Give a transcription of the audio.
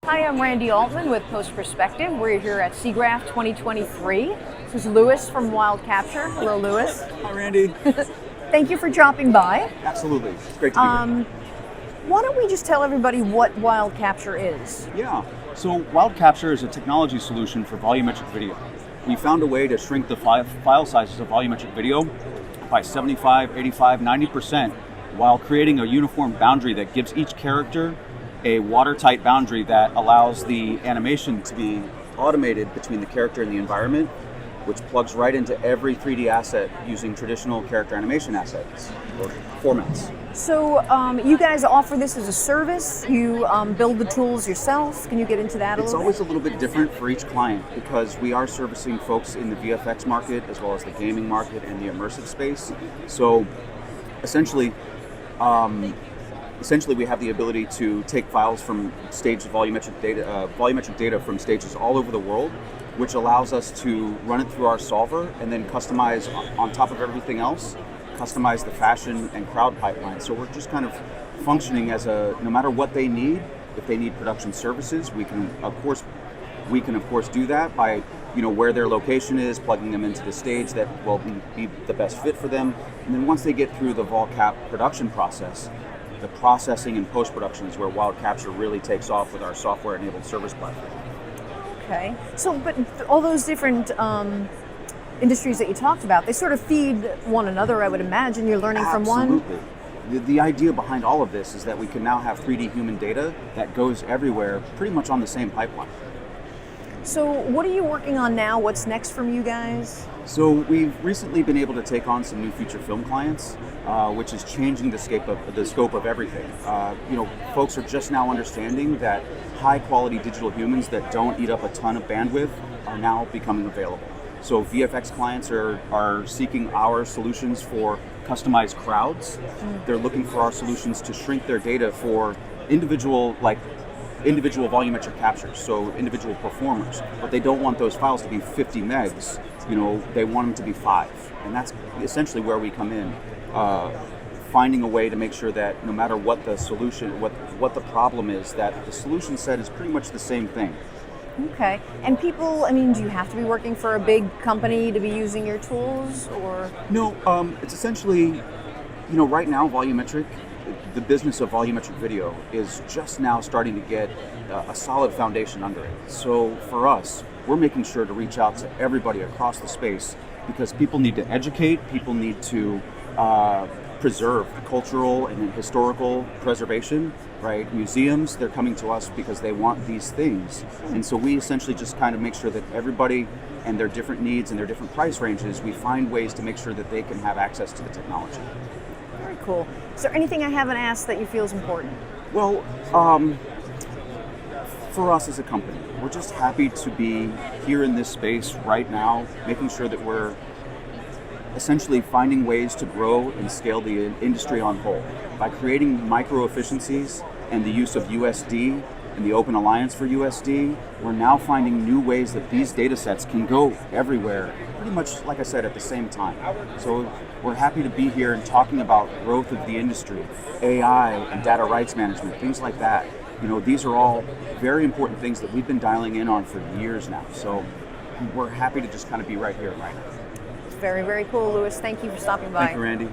Hi, I'm Randy Altman with Post Perspective. We're here at SIGGRAPH 2023. This is Lewis from Wild Capture. Hello, Lewis. Hi, Randy. Thank you for dropping by. Absolutely. It's great to be here. Why don't we just tell everybody what Wild Capture is? Yeah. So Wild Capture is a technology solution for volumetric video. We found a way to shrink the file sizes of volumetric video by 75, 85, 90% while creating a uniform boundary that gives each character a watertight boundary that allows the animation to be automated between the character and the environment, which plugs right into every 3D asset using traditional character animation assets or formats. So you guys offer this as a service? You build the tools yourself? Can you get into that a little bit? It's always a little bit different for each client because we are servicing folks in the VFX market as well as the gaming market and the immersive space. So essentially we have the ability to take files from volumetric data from stages all over the world, which allows us to run it through our solver and then customize on top of everything else, customize the fashion and crowd pipeline. So we're just kind of functioning as no matter what they need. If they need production services, we can of course do that by where their location is, plugging them into the stage that will be the best fit for them. And then once they get through the VolCap production process, the processing and post-production is where Wild Capture really takes off with our software-enabled service platform. Okay. So, but all those different industries that you talked about, they sort of feed one another, I would imagine. You're learning from one? Absolutely. The idea behind all of this is that we can now have 3D human data that goes everywhere pretty much on the same pipeline. So what are you working on now? What's next from you guys? So we've recently been able to take on some new feature film clients, which is changing the scope of everything. Folks are just now understanding that high quality digital humans that don't eat up a ton of bandwidth are now becoming available. So VFX clients are seeking our solutions for customized crowds. They're looking for our solutions to shrink their data for individual volumetric captures, so individual performers. But they don't want those files to be 50 megs, they want them to be 5. And that's essentially where we come in, finding a way to make sure that no matter what the solution, what the problem is, that the solution set is pretty much the same thing. Okay. And people, do you have to be working for a big company to be using your tools, or? No, it's essentially, right now the business of volumetric video is just now starting to get a solid foundation under it. So for us, we're making sure to reach out to everybody across the space because people need to educate, people need to preserve cultural and historical preservation, right? Museums, they're coming to us because they want these things. And so we essentially just kind of make sure that everybody and their different needs and their different price ranges, we find ways to make sure that they can have access to the technology. Very cool. Is there anything I haven't asked that you feel is important? Well, for us as a company, we're just happy to be here in this space right now, making sure that we're essentially finding ways to grow and scale the industry on whole. By creating micro efficiencies and the use of USD and the Open Alliance for USD, we're now finding new ways that these data sets can go everywhere, pretty much, like I said, at the same time. So we're happy to be here and talking about growth of the industry, AI and data rights management, things like that. These are all very important things that we've been dialing in on for years now. So we're happy to just kind of be right here and right now. Very, very cool, Lewis. Thank you for stopping by. Thank you, Randy.